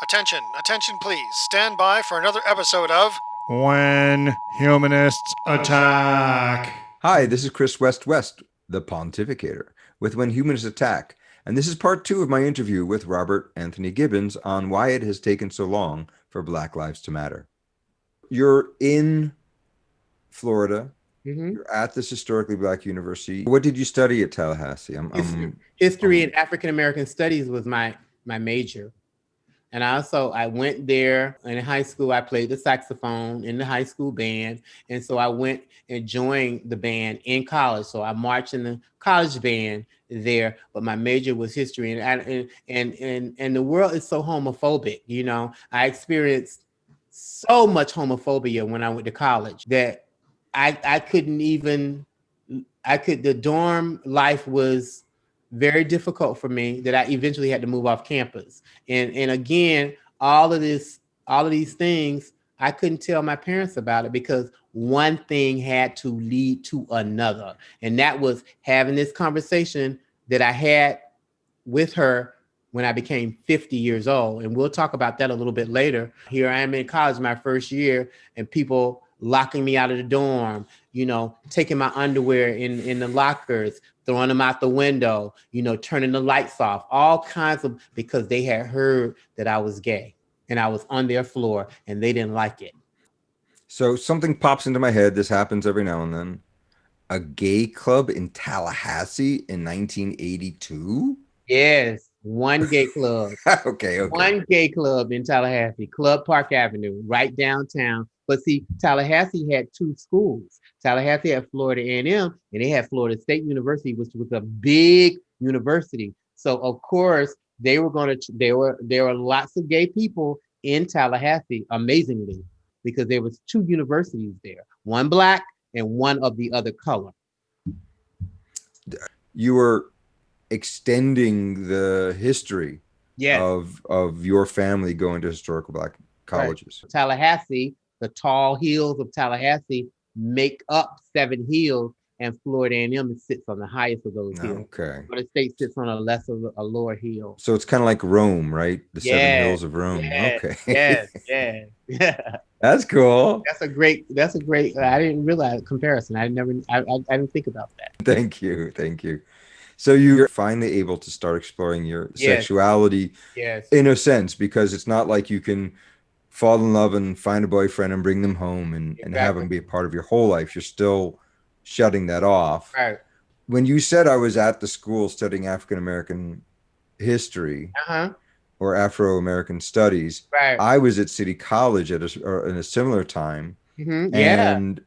Attention, attention please. Stand by for another episode of When Humanists Attack. Hi, this is Chris West, the Pontificator, with When Humans Attack, and this is part 2 of my interview with Robert Anthony Gibbons on why it has taken so long for Black Lives to Matter. You're in Florida. You're at this historically Black university. What did you study at Tallahassee? History and African American Studies was my major. And I went there in high school. I played the saxophone in the high school band. And so I went and joined the band in college. So I marched in the college band there, but my major was history. And the world is so homophobic. You know, I experienced so much homophobia when I went to college that the dorm life was very difficult for me, that I eventually had to move off campus. And again, all of these things, I couldn't tell my parents about it because one thing had to lead to another. And that was having this conversation that I had with her when I became 50 years old. And we'll talk about that a little bit later. Here I am in college, my first year, and people locking me out of the dorm, you know, taking my underwear in the lockers, throwing them out the window, you know, turning the lights off, all kinds of, because they had heard that I was gay and I was on their floor and they didn't like it. So something pops into my head. This happens every now and then. A gay club in Tallahassee in 1982? Yes, one gay club. Okay. One gay club in Tallahassee, Club Park Avenue, right downtown. But see, Tallahassee had two schools. Tallahassee had Florida A&M, and they had Florida State University, which was a big university. So of course there were lots of gay people in Tallahassee, amazingly, because there was two universities there, one Black and one of the other color. You were extending the history of your family going to historical Black colleges. Right. Tallahassee, the tall hills of Tallahassee make up 7 hills, and Florida A&M sits on the highest of those hills. Okay. Florida State sits on a lower hill. So it's kind of like Rome, right? The 7 hills of Rome. Okay. Yeah. That's cool. That's a great. I didn't realize comparison. I didn't think about that. Thank you. So you're finally able to start exploring your sexuality, in a sense, because it's not like you can fall in love and find a boyfriend and bring them home and have them be a part of your whole life. You're still shutting that off. Right. When you said I was at the school studying African-American history or Afro-American studies, right, I was at City College in a similar time. Mm-hmm. And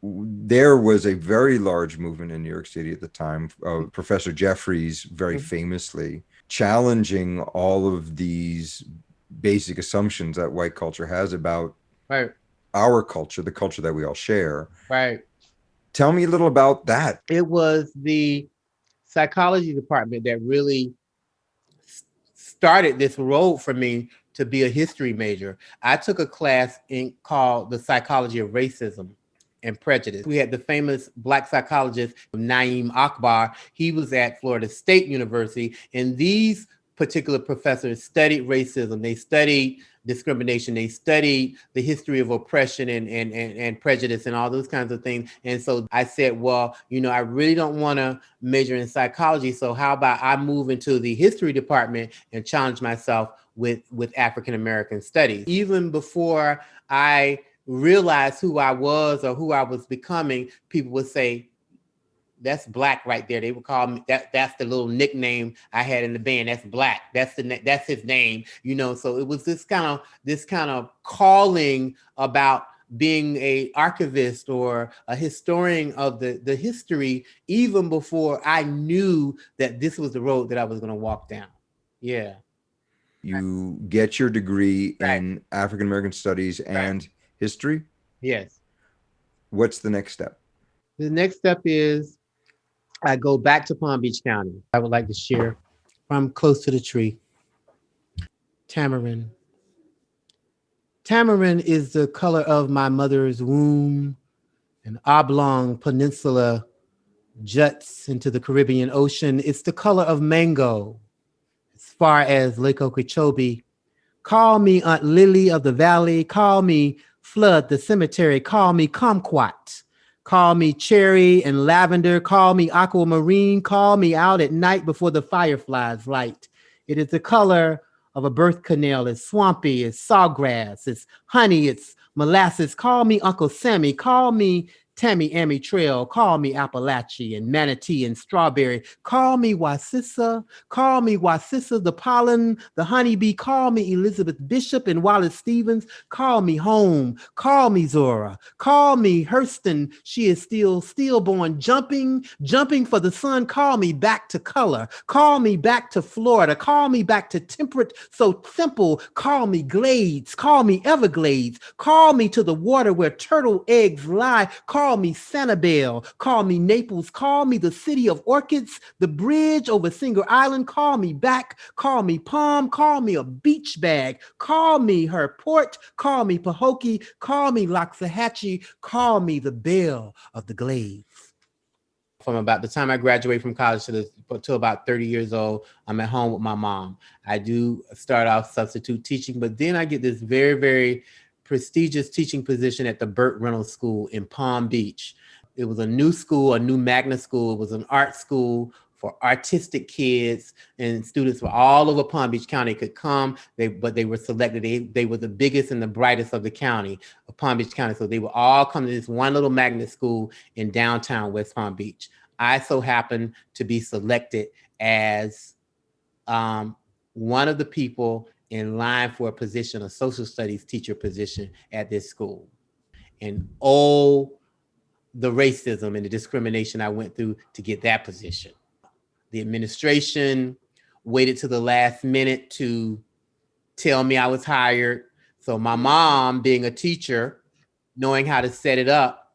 there was a very large movement in New York City at the time. Professor Jeffries, very famously, challenging all of these basic assumptions that white culture has about our culture, the culture that we all share. Right. Tell me a little about that. It was the psychology department that really started this road for me to be a history major. I took a class called The Psychology of Racism and Prejudice. We had the famous Black psychologist, Naeem Akbar. He was at Florida State University, and these particular professors studied racism. They studied discrimination. They studied the history of oppression and prejudice and all those kinds of things. And so I said, well, you know, I really don't want to major in psychology. So how about I move into the history department and challenge myself with African-American studies? Even before I realized who I was or who I was becoming, people would say, that's Black right there. They would call me that's the little nickname I had in the band. That's Black. That's his name. You know, so it was this kind of calling about being a archivist or a historian of the history, even before I knew that this was the road that I was going to walk down. Yeah. You get your degree in African American studies and history? Yes. What's the next step? The next step is I go back to Palm Beach County. I would like to share from close to the tree. Tamarind. Tamarind is the color of my mother's womb. An oblong peninsula juts into the Caribbean Ocean. It's the color of mango. As far as Lake Okeechobee, Call me Aunt Lily of the Valley. Call me Flood the Cemetery. Call me Kumquat. Call me Cherry and Lavender. Call me Aquamarine. Call me Out at Night before the fireflies light. It is the color of a birth canal. It's swampy. It's sawgrass. It's honey. It's molasses. Call me Uncle Sammy. Call me Tammy Amy Trail. Call me Appalachie and Manatee and Strawberry. Call me Wasissa. Call me Wasissa the pollen, the honeybee. Call me Elizabeth Bishop and Wallace Stevens. Call me home. Call me Zora. Call me Hurston. She is still stillborn, jumping for the sun. Call me back to color. Call me back to Florida. Call me back to temperate, so simple. Call me Glades. Call me Everglades. Call me to the water where turtle eggs lie. Call me Sanibel. Call me Naples. Call me the city of orchids, the bridge over Singer Island. Call me back. Call me Palm. Call me a beach bag. Call me her port. Call me Pahokee. Call me Loxahatchee. Call me the belle of the Glades. From about the time I graduated from college to about 30 years old, I'm at home with my mom. I do start off substitute teaching, but then I get this very, very prestigious teaching position at the Burt Reynolds School in Palm Beach. It was a new school, a new magnet school. It was an art school for artistic kids, and students from all over Palm Beach County could come. But they were selected. They were the biggest and the brightest of the county, of Palm Beach County. So they would all come to this one little magnet school in downtown West Palm Beach. I so happened to be selected as one of the people in line for a position, a social studies teacher position at this school. And the racism and the discrimination I went through to get that position. The administration waited to the last minute to tell me I was hired. So my mom, being a teacher, knowing how to set it up,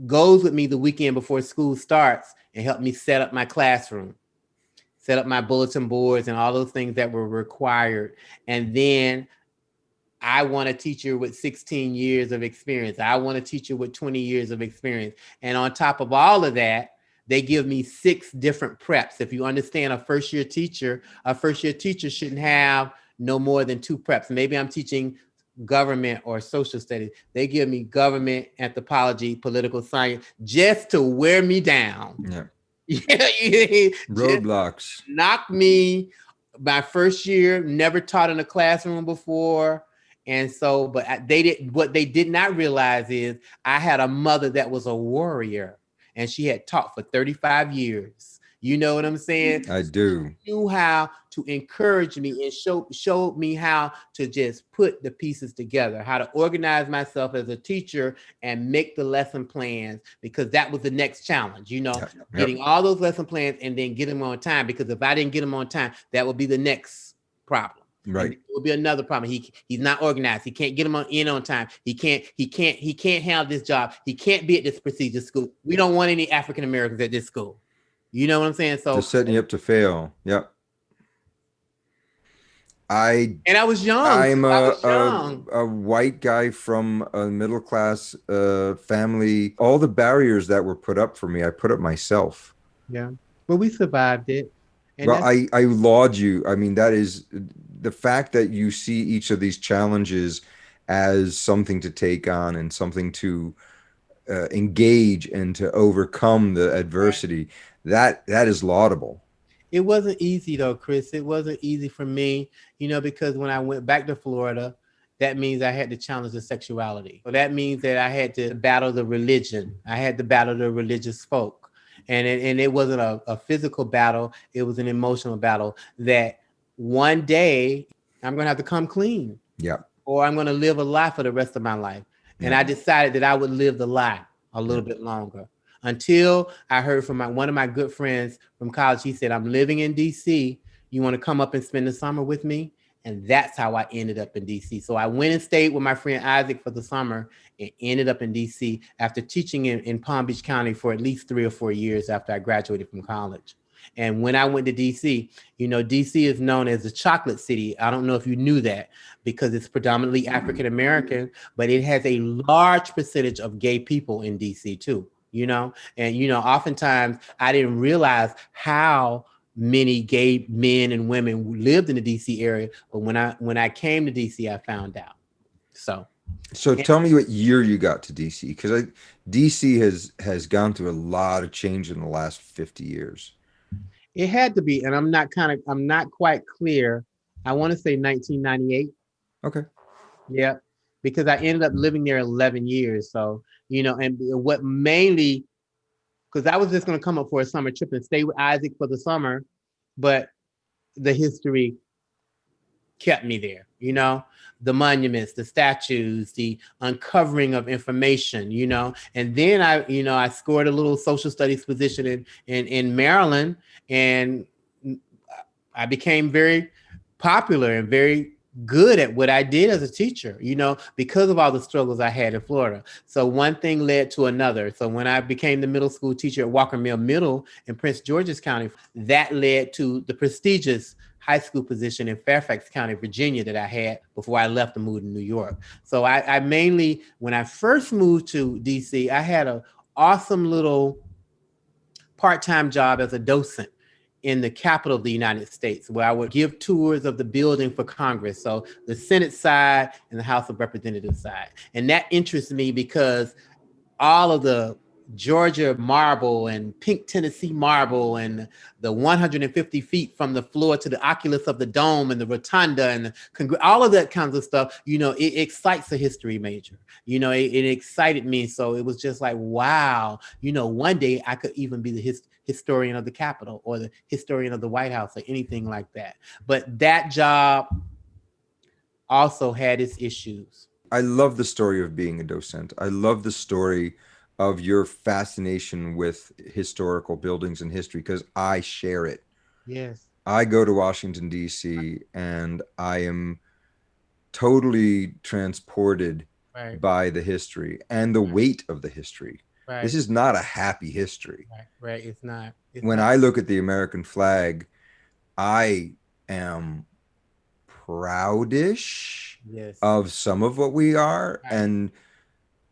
goes with me the weekend before school starts and helped me set up my classroom, set up my bulletin boards and all those things that were required. And then I want a teacher with 16 years of experience. I want a teacher with 20 years of experience. And on top of all of that, they give me 6 different preps. If you understand a first year teacher shouldn't have no more than 2 preps. Maybe I'm teaching government or social studies. They give me government, anthropology, political science, just to wear me down. Yeah. Roadblocks. Knock me. My first year, never taught in a classroom before. And so, but what they did not realize is I had a mother that was a warrior, and she had taught for 35 years. You know what I'm saying? I do. She knew how to encourage me and showed me how to just put the pieces together, how to organize myself as a teacher and make the lesson plans, because that was the next challenge, getting all those lesson plans and then get them on time. Because if I didn't get them on time, that would be the next problem. Right. It will be another problem. He's not organized. He can't get them on time. He can't have this job. He can't be at this prestigious school. We don't want any African Americans at this school. You know what I'm saying? So just setting you up to fail. Yep. I was young. I'm a white guy from a middle class family. All the barriers that were put up for me, I put up myself. Yeah, but we survived it. And well, I laud you. I mean, that is the fact that you see each of these challenges as something to take on and something to engage and to overcome the adversity. Right. That is laudable. It wasn't easy though, Chris. It wasn't easy for me, because when I went back to Florida, that means I had to challenge the sexuality. So that means that I had to battle the religion. I had to battle the religious folk. And it wasn't a physical battle. It was an emotional battle that one day I'm going to have to come clean. Yeah. Or I'm going to live a lie for the rest of my life. And I decided that I would live the lie a little bit longer, until I heard from one of my good friends from college. He said, I'm living in DC. You want to come up and spend the summer with me? And that's how I ended up in DC. So I went and stayed with my friend Isaac for the summer and ended up in DC after teaching in Palm Beach County for at least 3 or 4 years after I graduated from college. And when I went to DC, DC is known as the chocolate city. I don't know if you knew that, because it's predominantly African-American, but it has a large percentage of gay people in DC too, and oftentimes I didn't realize how many gay men and women who lived in the DC area. But when I came to DC, I found out. So tell me what year you got to DC, because DC has gone through a lot of change in the last 50 years. It had to be, and I'm not quite clear. I want to say 1998. Okay. Yeah, because I ended up living there 11 years. So, and what mainly, because I was just going to come up for a summer trip and stay with Isaac for the summer, but the history kept me there, the monuments, the statues, the uncovering of information, and then I scored a little social studies position in Maryland, and I became very popular and very good at what I did as a teacher, because of all the struggles I had in Florida. So one thing led to another. So when I became the middle school teacher at Walker Mill Middle in Prince George's County, that led to the prestigious high school position in Fairfax County, Virginia, that I had before I left to move to New York. So I mainly, when I first moved to DC, I had an awesome little part-time job as a docent in the capital of the United States, where I would give tours of the building for Congress. So the Senate side and the House of Representatives side. And that interests me because all of the Georgia marble and pink Tennessee marble and the 150 feet from the floor to the oculus of the dome and the rotunda and all of that kinds of stuff, it excites a history major. It excited me. So it was just like, wow, one day I could even be the historian of the Capitol or the historian of the White House or anything like that. But that job also had its issues. I love the story of being a docent. I love the story of your fascination with historical buildings and history, because I share it. Yes. I go to Washington, D.C., and I am totally transported by the history and the weight of the history. Right. This is not a happy history. Right. It's not. When I look at the American flag, I am proudish of some of what we are, and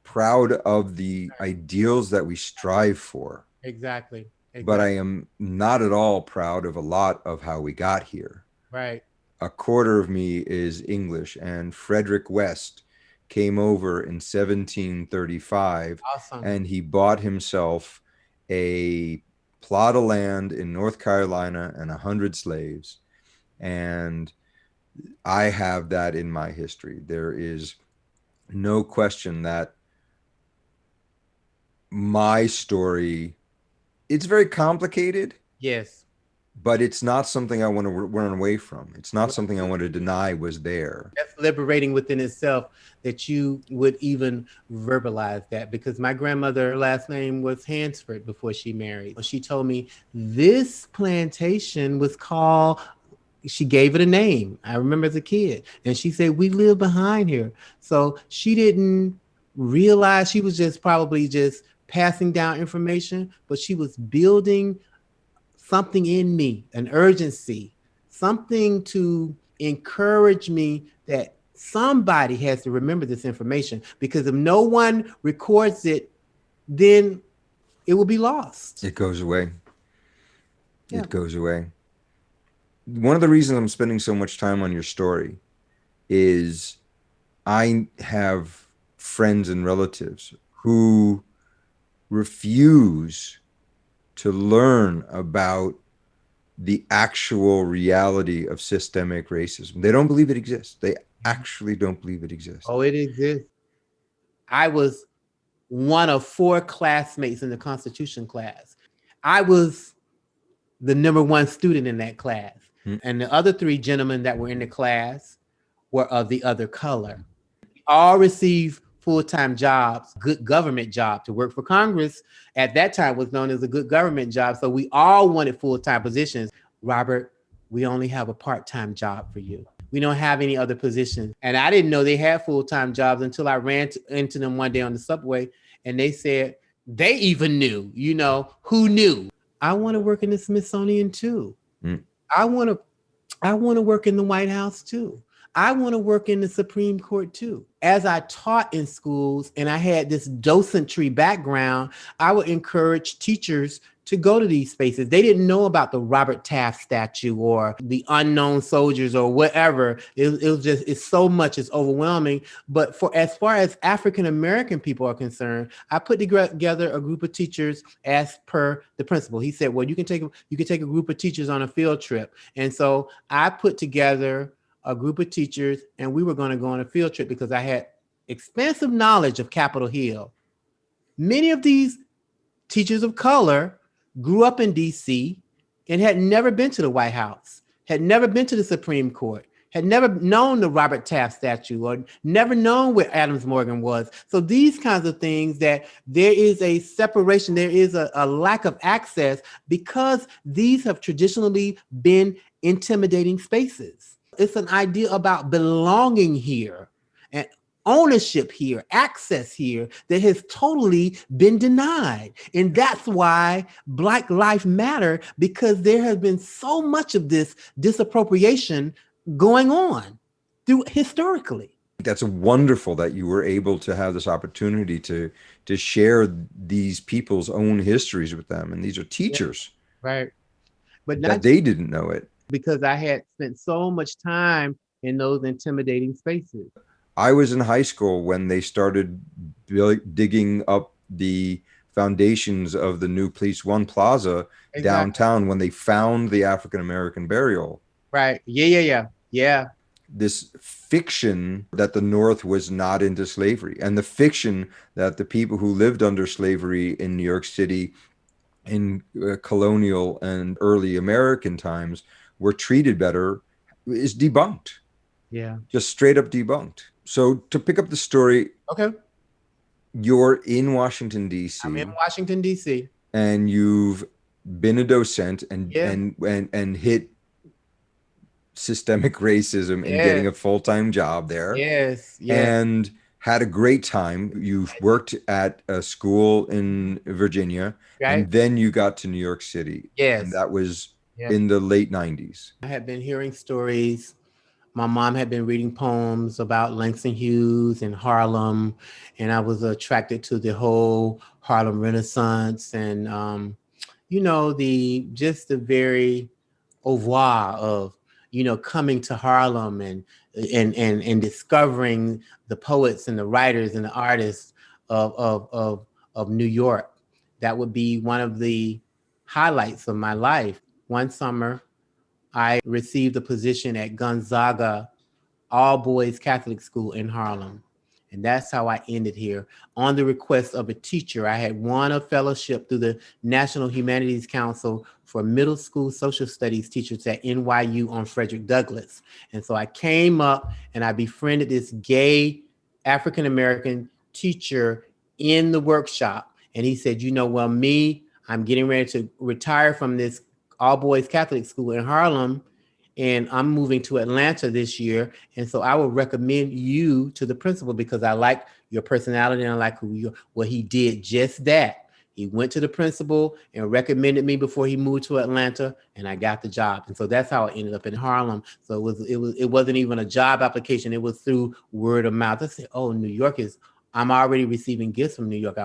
proud of the ideals that we strive for. Exactly. But I am not at all proud of a lot of how we got here. Right. A quarter of me is English, and Frederick West came over in 1735. Awesome. And he bought himself a plot of land in North Carolina and 100 slaves. And I have that in my history. There is no question that my story, it's very complicated. Yes. But it's not something I want to run away from. It's not something I want to deny was there. That's liberating within itself that you would even verbalize that, because my grandmother, her last name was Hansford before she married. She told me this plantation was called, she gave it a name. I remember as a kid. And she said, we live behind here. So she didn't realize, she was just probably just passing down information, but she was building something in me, an urgency, something to encourage me that somebody has to remember this information, because if no one records it, then it will be lost. It goes away. Yeah. It goes away. One of the reasons I'm spending so much time on your story is I have friends and relatives who refuse to learn about the actual reality of systemic racism. They don't believe it exists. They actually don't believe it exists. Oh, it exists. I was one of 4 classmates in the Constitution class. I was the number 1 student in that class. And the other 3 gentlemen that were in the class were of the other color. All received full-time jobs, good government job. To work for Congress at that time was known as a good government job. So we all wanted full-time positions. Robert, we only have a part-time job for you. We don't have any other positions. And I didn't know they had full-time jobs until I ran into them one day on the subway, and they said they even knew, who knew? I want to work in the Smithsonian too. I want to work in the White House too. I want to work in the Supreme Court too. As I taught in schools and I had this docentry background, I would encourage teachers to go to these spaces. They didn't know about the Robert Taft statue or the unknown soldiers or whatever. It was just, it's so much, it's overwhelming. But for as far as African American people are concerned, I put together a group of teachers as per the principal. He said, well, you can take a group of teachers on a field trip. And so I put together a group of teachers and we were going to go on a field trip because I had expansive knowledge of Capitol Hill. Many of these teachers of color grew up in DC and had never been to the White House, had never been to the Supreme Court, had never known the Robert Taft statue or never known where Adams Morgan was. So these kinds of things, that there is a separation, there is a lack of access because these have traditionally been intimidating spaces. It's an idea about belonging here and ownership here, access here that has totally been denied. And that's why Black Lives Matter, because there has been so much of this disappropriation going on historically. That's wonderful that you were able to have this opportunity to share these people's own histories with them. And these are teachers, right? But that they didn't know it. Because I had spent so much time in those intimidating spaces. I was in high school when they started digging up the foundations of the new Police One Plaza downtown, when they found the African-American burial. Right. Yeah. This fiction that the North was not into slavery, and the fiction that the people who lived under slavery in New York City in colonial and early American times were treated better, is debunked. Yeah. Just straight up debunked. So to pick up the story, okay, you're in Washington, D.C. I'm in Washington, D.C. And you've been a docent and hit systemic racism in getting a full-time job there. Yes. And had a great time. You worked at a school in Virginia, and then you got to New York City. Yes. And that was in the late 90s. I had been hearing stories. My mom had been reading poems about Langston Hughes and Harlem, and I was attracted to the whole Harlem Renaissance and, the very au revoir of, coming to Harlem and discovering the poets and the writers and the artists of New York. That would be one of the highlights of my life. One summer, I received a position at Gonzaga all-boys Catholic school in Harlem. And that's how I ended here. On the request of a teacher, I had won a fellowship through the National Humanities Council for middle school social studies teachers at NYU on Frederick Douglass. And so I came up and I befriended this gay African-American teacher in the workshop. And he said, I'm getting ready to retire from this all-boys Catholic school in Harlem, and I'm moving to Atlanta this year. And so I would recommend you to the principal because I like your personality and I like who you are. Well, he did just that. He went to the principal and recommended me before he moved to Atlanta, and I got the job. And so that's how I ended up in Harlem. So it wasn't even a job application. It was through word of mouth. I said, oh, New York I'm already receiving gifts from New York.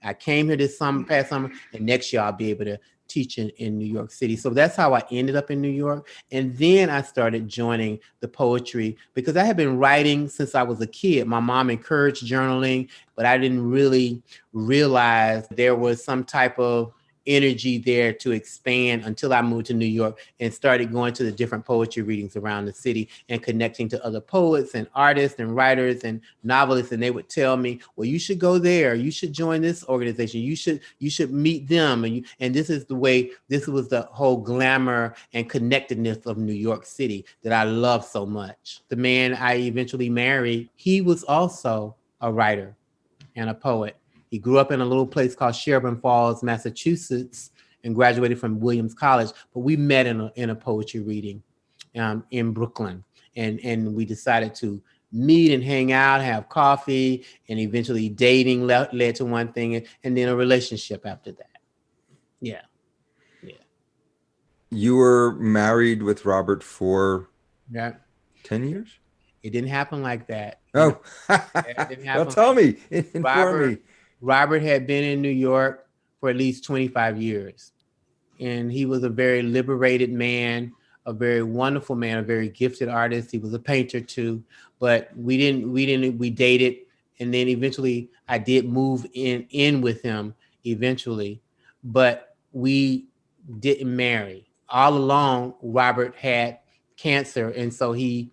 I came here past summer, and next year I'll be able to teach in New York City. So that's how I ended up in New York. And then I started joining the poetry because I had been writing since I was a kid. My mom encouraged journaling, but I didn't really realize there was some type of energy there to expand until I moved to New York and started going to the different poetry readings around the city and connecting to other poets and artists and writers and novelists. And they would tell me, well, you should go there. You should join this organization. You should meet them. And this is this was the whole glamour and connectedness of New York City that I love so much. The man I eventually married, he was also a writer and a poet. He grew up in a little place called Sherburne Falls, Massachusetts, and graduated from Williams College. But we met in a poetry reading in Brooklyn. And we decided to meet and hang out, have coffee, and eventually dating led to one thing, and then a relationship after that. Yeah. You were married with Robert for 10 years? It didn't happen like that. Oh, It didn't well, happen. tell me, inform me. Robert had been in New York for at least 25 years. And he was a very liberated man, a very wonderful man, a very gifted artist. He was a painter too, but we dated. And then eventually I did move in with him eventually, but we didn't marry. All along, Robert had cancer. And so he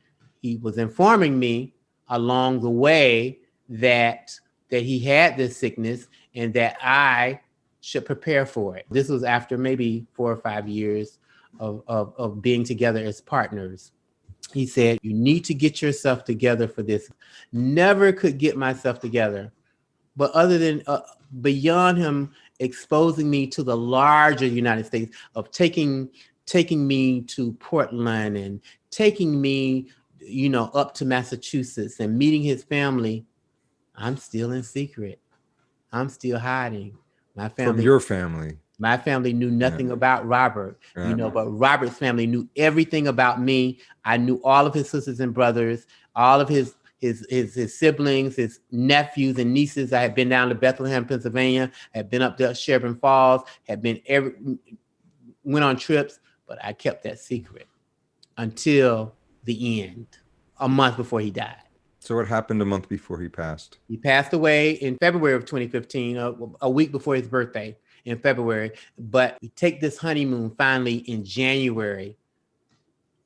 was informing me along the way that he had this sickness and that I should prepare for it. This was after maybe 4 or 5 years of being together as partners. He said, you need to get yourself together for this. Never could get myself together. But other than beyond him exposing me to the larger United States, of taking me to Portland and taking me, up to Massachusetts and meeting his family, I'm still in secret. I'm still hiding. From your family. My family knew nothing about Robert, but Robert's family knew everything about me. I knew all of his sisters and brothers, all of his siblings, his nephews and nieces. I had been down to Bethlehem, Pennsylvania, had been up to Sherburne Falls, went on trips, but I kept that secret until the end, a month before he died. So what happened a month before he passed? He passed away in February of 2015, a week before his birthday in February. But we take this honeymoon finally in January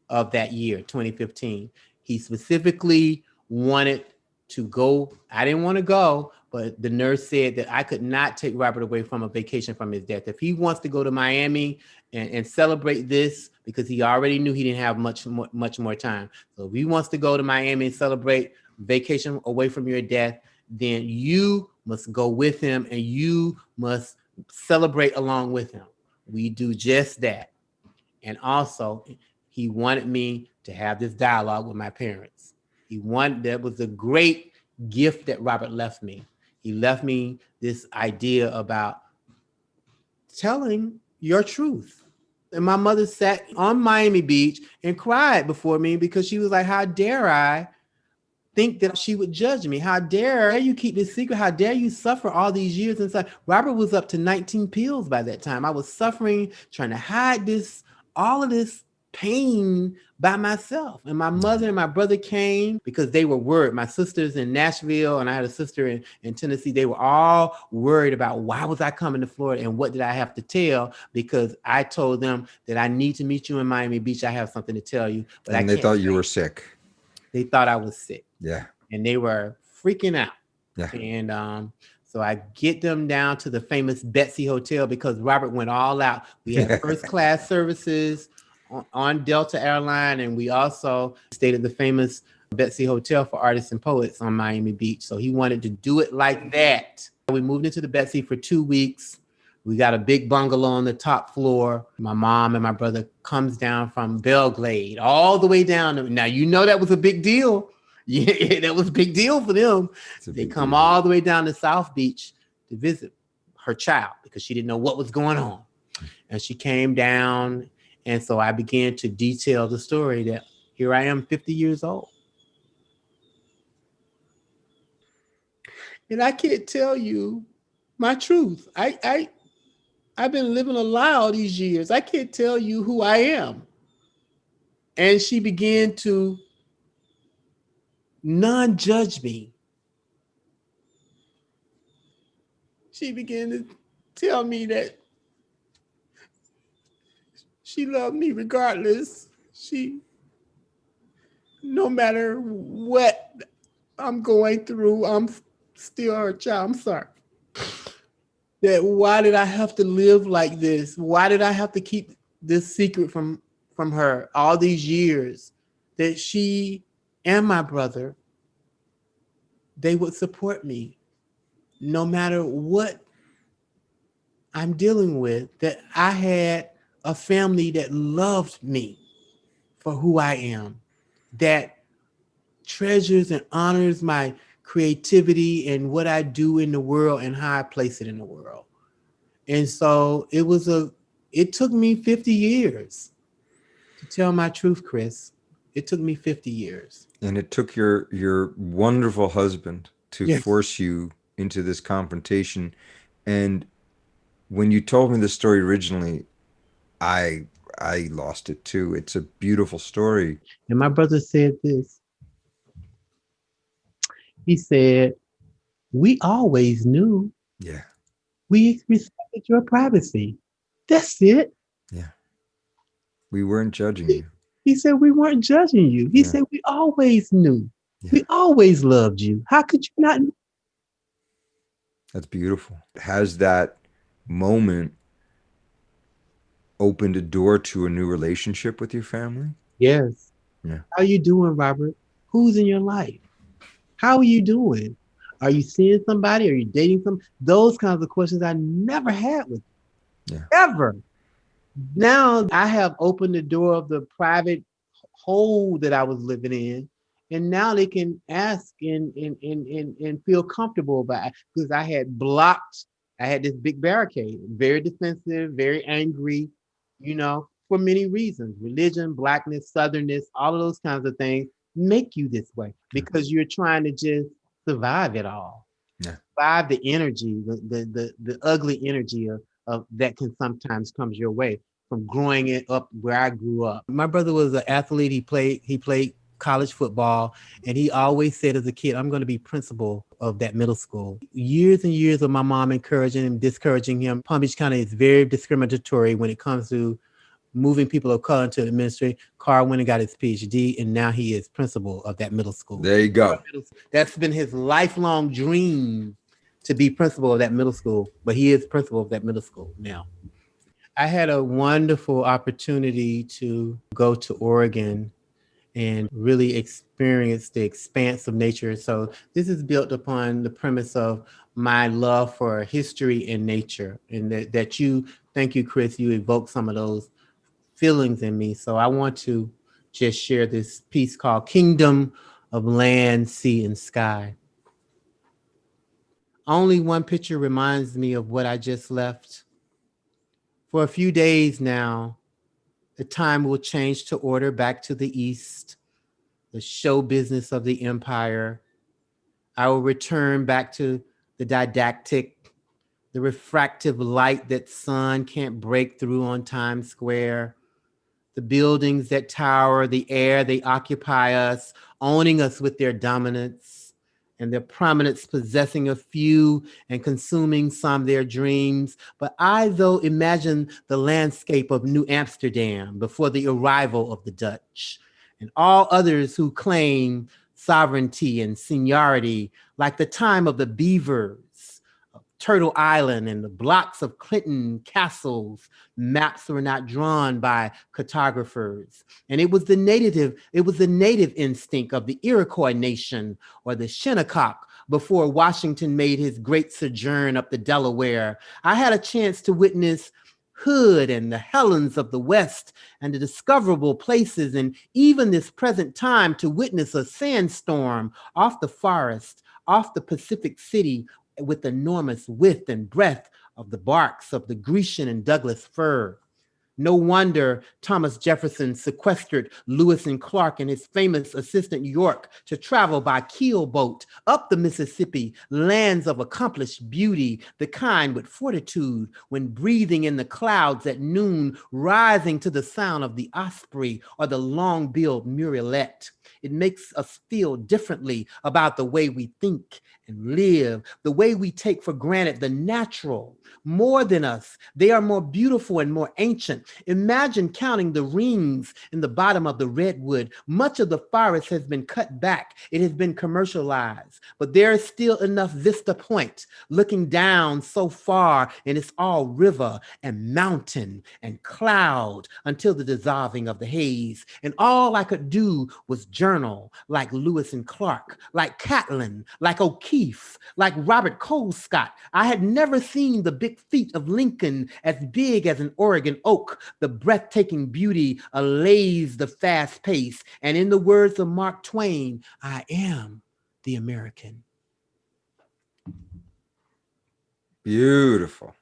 of that year, 2015. He specifically wanted to go. I didn't want to go, but the nurse said that I could not take Robert away from a vacation from his death. If he wants to go to Miami and celebrate this, because he already knew he didn't have much more time. So if he wants to go to Miami and celebrate vacation away from your death, then you must go with him and you must celebrate along with him. We do just that. And also, he wanted me to have this dialogue with my parents. That was a great gift that Robert left me. He left me this idea about telling your truth. And my mother sat on Miami Beach and cried before me because she was like, how dare I think that she would judge me? How dare you keep this secret? How dare you suffer all these years inside? Robert was up to 19 pills by that time. I was suffering, trying to hide all of this pain by myself. And my mother and my brother came because they were worried. My sisters in Nashville, and I had a sister in Tennessee. They were all worried about why was I coming to Florida and what did I have to tell? Because I told them that I need to meet you in Miami Beach. I have something to tell you. But they thought you were sick. They thought I was sick. Yeah. And they were freaking out. Yeah. And so I get them down to the famous Betsy Hotel because Robert went all out. We had first class services on Delta Airline, and we also stayed at the famous Betsy Hotel for artists and poets on Miami Beach. So he wanted to do it like that. We moved into the Betsy for 2 weeks. We got a big bungalow on the top floor. My mom and my brother comes down from Belgrade all the way down. Now, that was a big deal. Yeah, that was a big deal for them. They come all the way down to South Beach to visit her child because she didn't know what was going on. And she came down. And so I began to detail the story that here I am 50 years old. And I can't tell you my truth. I've been living a lie all these years. I can't tell you who I am. And she began to non-judge me. She began to tell me that she loved me regardless. No matter what I'm going through, I'm still her child. I'm sorry. That why did I have to live like this? Why did I have to keep this secret from her all these years? That she and my brother, they would support me no matter what I'm dealing with, that I had a family that loved me for who I am, that treasures and honors my creativity and what I do in the world and how I place it in the world. And so it took me 50 years to tell my truth, Chris. It took me 50 years. And it took your wonderful husband to Yes. force you into this confrontation. And when you told me the story originally, I I lost it too. It's a beautiful story. And my brother said this. He said, "We always knew. Yeah. We respected your privacy. That's it." Yeah. We weren't judging He, you. he said, "We weren't judging you." He Yeah. said, "We always knew. Yeah. We always loved you. How could you not?" That's beautiful. Has that moment opened a door to a new relationship with your family? Yes. Yeah. How you doing, Robert? Who's in your life? How are you doing? Are you seeing somebody? Are you dating some? Those kinds of questions I never had with you, Yeah. ever. Now I have opened the door of the private hole that I was living in. And now they can ask and feel comfortable about it because I had blocked, I had this big barricade, very defensive, very angry, for many reasons. Religion, blackness, southernness, all of those kinds of things make you this way because you're trying to just survive it all. Yeah. Survive the energy, the ugly energy of that can sometimes comes your way from growing it up where I grew up. My brother was an athlete. He played college football, and he always said as a kid, "I'm going to be principal of that middle school." Years and years of my mom encouraging him, discouraging him. Palm Beach County is very discriminatory when it comes to moving people of color into the ministry. Carl went and got his PhD, and now he is principal of that middle school. There you go. That's been his lifelong dream, to be principal of that middle school, but he is principal of that middle school now. I had a wonderful opportunity to go to Oregon and really experience the expanse of nature. So this is built upon the premise of my love for history and nature, and that you, thank you, Chris, you evoked some of those feelings in me. So I want to just share this piece called Kingdom of Land, Sea, and Sky. Only one picture reminds me of what I just left. For a few days now, the time will change to order back to the east, the show business of the empire. I will return back to the didactic, the refractive light that sun can't break through on Times Square, the buildings that tower, the air they occupy us, owning us with their dominance, and their prominence possessing a few and consuming some their dreams. But I, though, imagine the landscape of New Amsterdam before the arrival of the Dutch, and all others who claim sovereignty and seniority, like the time of the beavers, Turtle Island, and the blocks of Clinton castles. Maps were not drawn by cartographers. And it was the native instinct of the Iroquois nation or the Shinnecock before Washington made his great sojourn up the Delaware. I had a chance to witness Hood and the Helens of the West and the discoverable places, and even this present time to witness a sandstorm off the forest, off the Pacific City, with enormous width and breadth of the barks of the Grecian and Douglas fir. No wonder Thomas Jefferson sequestered Lewis and Clark and his famous assistant York to travel by keel boat up the Mississippi, lands of accomplished beauty, the kind with fortitude when breathing in the clouds at noon, rising to the sound of the osprey or the long-billed murrelet. It makes us feel differently about the way we think and live, the way we take for granted the natural. More than us, they are more beautiful and more ancient. Imagine counting the rings in the bottom of the redwood. Much of the forest has been cut back. It has been commercialized, but there is still enough vista point looking down so far, and it's all river and mountain and cloud until the dissolving of the haze. And all I could do was journal like Lewis and Clark, like Catlin, like O'Keefe, like Robert Colescott. I had never seen the big feet of Lincoln as big as an Oregon oak. The breathtaking beauty allays the fast pace. And in the words of Mark Twain, I am the American. Beautiful.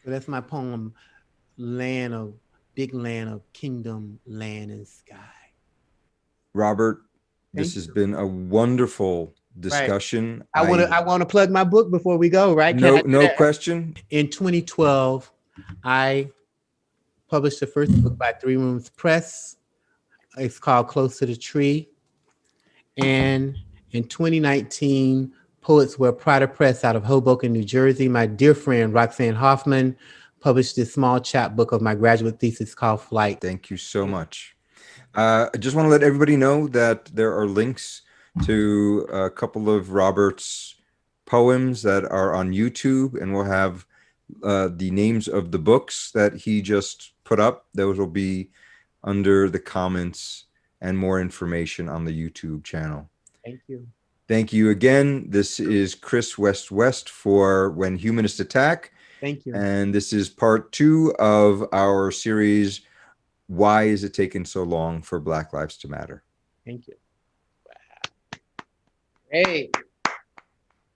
So that's my poem, Big Land of Kingdom, Land, and Sky. Robert, This Thank has you. been a wonderful discussion. I want to plug my book before we go, right? Can I do No that? question. In 2012, I published the first book by Three Rooms Press. It's called Close to the Tree. And in 2019, Poets Wear Prada Press out of Hoboken, New Jersey, my dear friend Roxanne Hoffman published this small chapbook of my graduate thesis called Flight. Thank you so much. I just want to let everybody know that there are links to a couple of Robert's poems that are on YouTube, and we'll have the names of the books that he just put up. Those will be under the comments and more information on the YouTube channel. Thank you. Thank you again. This is Chris West for When Humanists Attack. Thank you. And this is part 2 of our series, Why Is It Taking So Long for Black Lives to Matter? Thank you. Wow. Hey.